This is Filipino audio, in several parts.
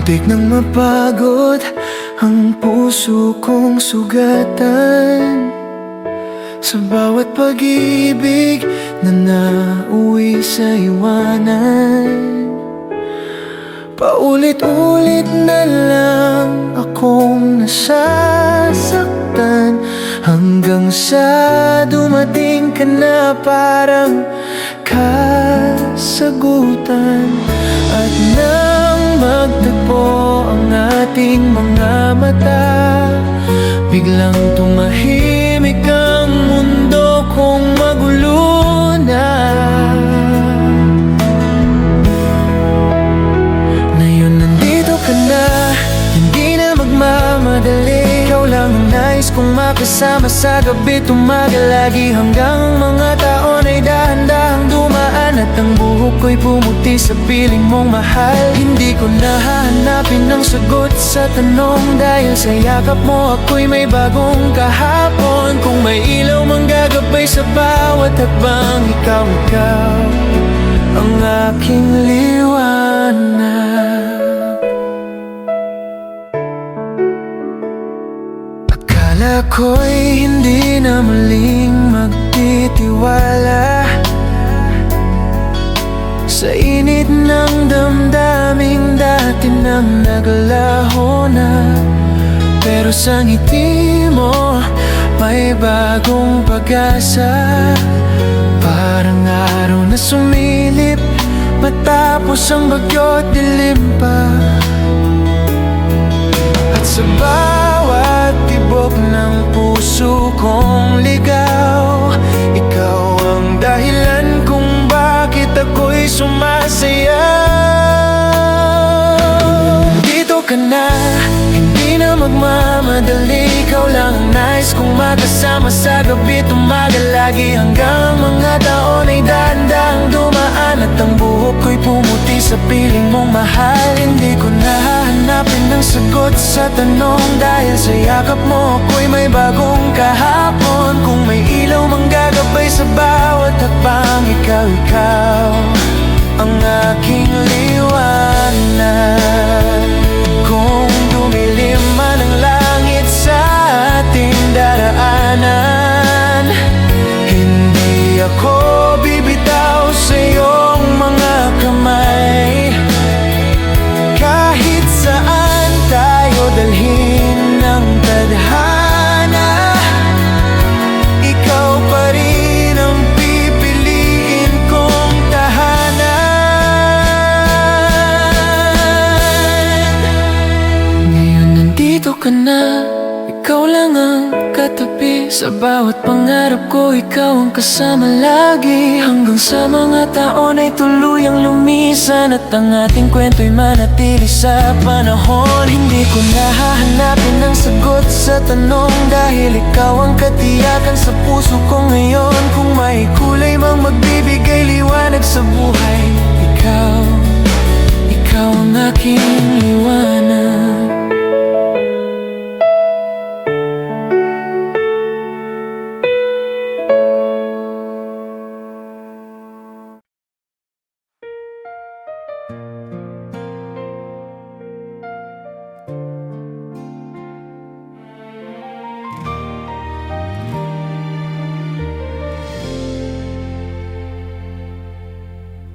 Muntik nang mapagod ang puso kong sugatan sa bawat pag-ibig na nauwi sa iwanan. Paulit-ulit na lang akong nasasaktan, hanggang sa dumating ka na parang kasagutan. At nang magtagpo ang ating mga mata, biglang tumahimik ang mundo kong magulo na. Ngayon nandito ka na, hindi na magmamadali. Ikaw lang ang nais kong makasama sa gabi, tumagal lagi hanggang ang mga taon ay dahan-dahang dumaan. At ang buhok ko'y pumuti sa piling mong mahal. Hindi ko nahahanapin ng sagot sa tanong, dahil sa yakap mo ako'y may bagong kahapon. Kung may ilaw mang gagabay sa bawat hakbang, ikaw ang aking liwanag. Akala ko'y hindi na muling magtitiwala sa init ng damdaming dati nang naglaho na. Pero sa ngiti mo may bagong pag-asa, parang araw na sumilip matapos ang bagyo't dilim pa. At sa bawat tibok ng puso kong ligaw, ikaw ang dahilan kung bakit ako'y sumasayaw. Dito ka na, hindi na magmamadali. Ikaw lang ang nais kong makasama sa gabi, tumagal lagi hanggang mga taon ay dahan-dahang dumaan. At ang buhok ko'y pumuti sa piling mong mahal. Hindi ko nahahanapin ng sagot sa tanong, dahil sa yakap mo ako'y may bagong kahapon. Kung may ilaw mang gagabay sa bawat hakbang, ikaw ang aking liwanag. Kung dumilim man ang langit sa ating daraanan, hindi ako bibitaw sa iyong mga kamay. Kahit saan tayo dalhin ng tadhana, ikaw pa rin ang pipiliin kong tahanan. Ngayon nandito ka na, ikaw lang ang katabi. Sa bawat pangarap ko, ikaw ang kasama lagi, hanggang sa mga taon ay tuluyang lumisan. At ang ating kwento'y manatili sa panahon. Hindi ko nahahanapin ng sagot sa tanong, dahil ikaw ang katiyakan sa puso ko ngayon. Kung may kulay mang magbibigay liwanag sa buhay, ikaw ang aking liwanag.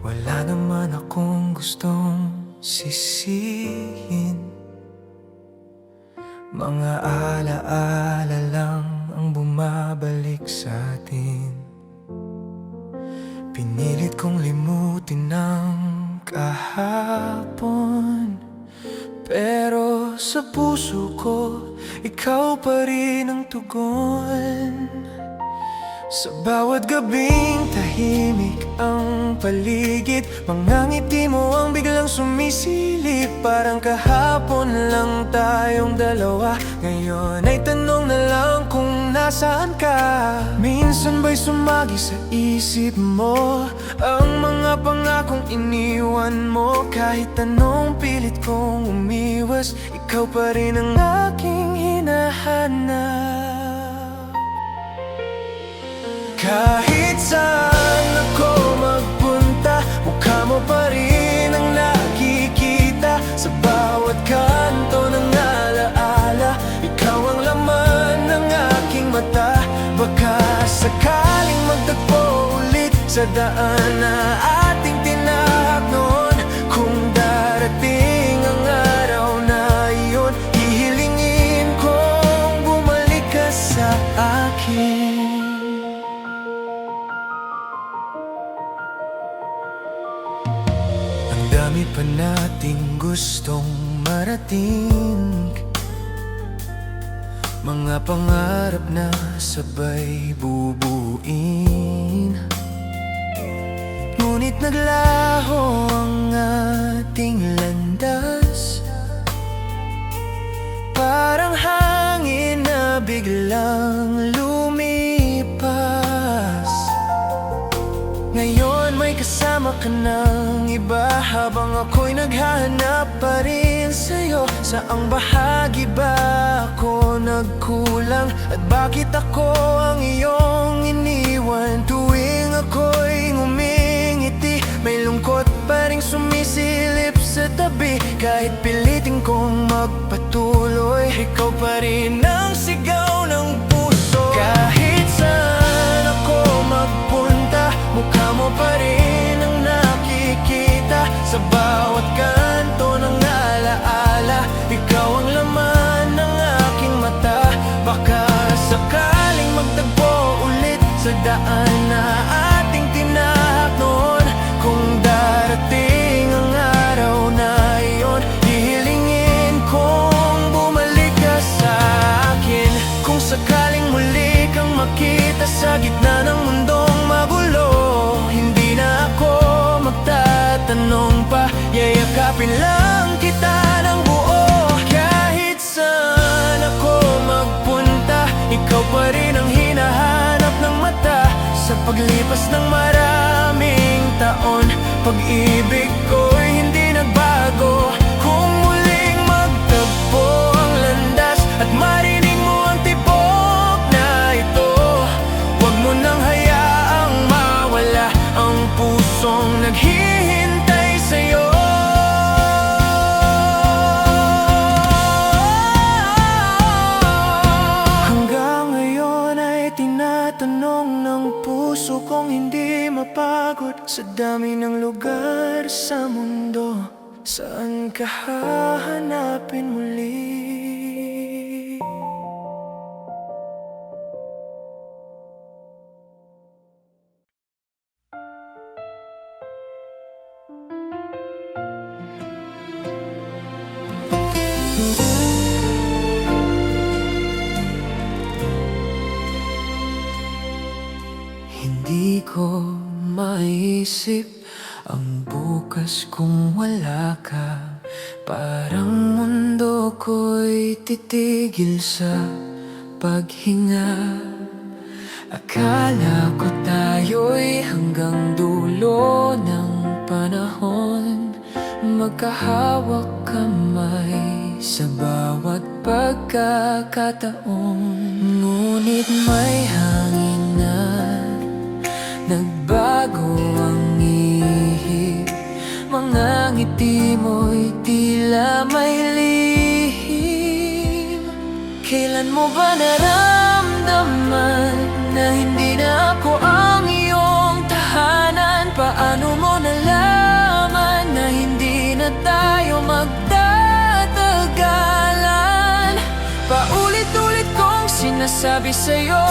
Wala naman akong gustong sisihin, mga alaala lang ang bumabalik sa atin. Pinilit kong limutin ang kahapon, pero sa puso ko ikaw pa rin ang tugon. Sa bawat gabing tahimik ang paligid, mga ngiti mo ang biglang sumisilip. Parang kahapon lang tayong dalawa, ngayon ay tanong na lang kung nasaan ka. Minsan ba'y sumagi sa isip mo ang mga pangakong iniwan mo? Kahit anong pilit kong umiwas, ikaw pa rin ang aking hinahanap. Kahit saan ako magpunta, mukha mo pa rin ang nakikita. Sa bawat sa daan na ating tinahak noon. Kung darating ang araw na iyon, hihilingin kong bumalik ka sa akin. Ang dami pa nating gustong marating, mga pangarap na sabay bubuin. Ngunit naglaho ang ating landas, parang hangin na biglang lumipas. Ngayon may kasama ka ng iba, habang ako'y naghahanap pa rin sa'yo. Saang bahagi ba ako nagkulang, at bakit ako ang iyong iniwan? Tuwing ako'y ngumingiti, may lungkot pa ring sumisilip sa tabi. Kahit pilitin kong magpatuloy, ikaw pa rin ang sigaw ng puso. Kahit saan ako magpunta, mukha mo pa rin ang nakikita. Sa bawat kanto ng alaala, ikaw ang laman ng aking mata. Baka sakaling magtagpo ulit sa daan na ating tinahak noon. Kung darating ang araw na iyon, hihilingin kong bumalik ka sa akin. Kung sakaling muli kang makita sa gitna ng mundong magulo, hindi na ako magtatanong pa, yayakapin lang kita ng buo. Kahit saan ako magpunta, ikaw pa rin ang hinahanap ng mata. Sa paglipas ng maraming taon, pag-ibig ko'y hindi nagbago. Kung muling magtagpo ang landas at marinig mo ang tibok na ito, huwag mo nang hayaang mawala ang pusong naghihintay sa'yo. Hanggang ngayon ay tinatanong ng puso kong hindi mapagod. Sa dami ng lugar sa mundo, saan ka hahanapin muli? Hindi ko maisip ang bukas kung wala ka. Parang mundo ko'y titigil sa paghinga. Akala ko tayo'y hanggang dulo ng panahon, magkahawak kamay sa bawat pagkakataon. Ngunit may hangin na nagbago ang ihip, mga ngiti mo'y tila may lihim. Kailan mo ba naramdaman na hindi na ako ang iyong tahanan? Paano mo nalaman na hindi na tayo magtatagalan? Paulit-ulit kong sinasabi sa'yo,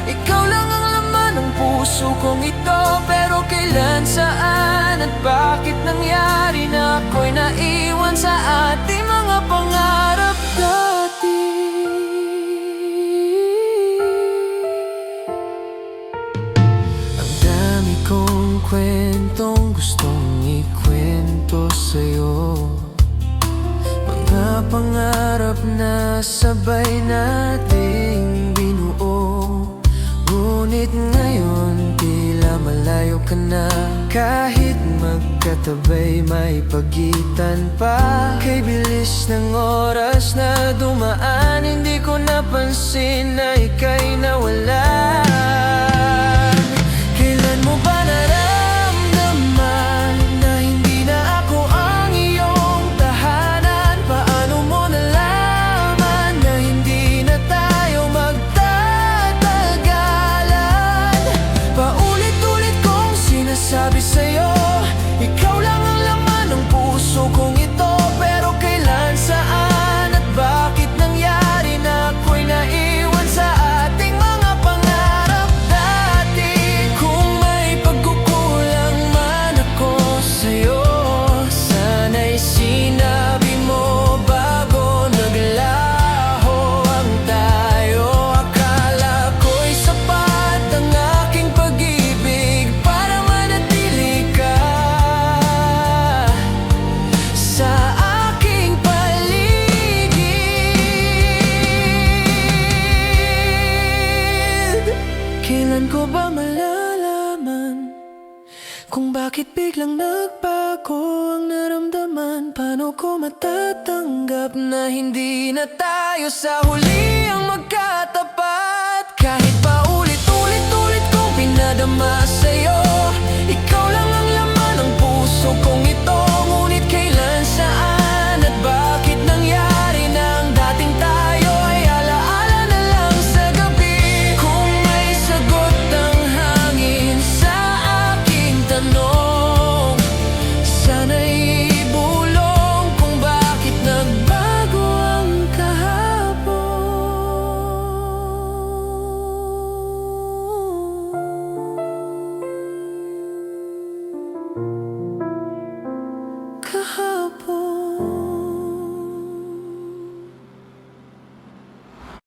ikaw lang ang laman ng puso kong ito. Pero kailan, saan at bakit nangyari na ako'y naiwan sa ating mga pangarap dati? Ang dami kong kwentong gustong ikwento sa'yo, mga pangarap na sabay nating binuo. Ngunit ngayon tila malayo ka na. Kahit magkatabay may pagitan pa. Kay bilis ng oras na dumaan, hindi ko napansin na ika'y nawalan. Kailan mo ba naramdaman na hindi na ako ang iyong tahanan? Paano mo nalaman na hindi na tayo magtatagalan? Paulit-ulit kong biglang nagbago ang naramdaman? Paano ko matatanggap na hindi na tayo sa huli ang magkatapat? Kahit pa ulit-ulit kong pinadama sa'yo, ikaw lang ang laman ng puso kong ito. Ngunit kailan, saan at bakit nangyari na ang dating tayo ay alaala na lang sa gabi? Kung may sagot ang hangin sa aking tanong, sana'y ibulong kung bakit nagbago ang kahapon.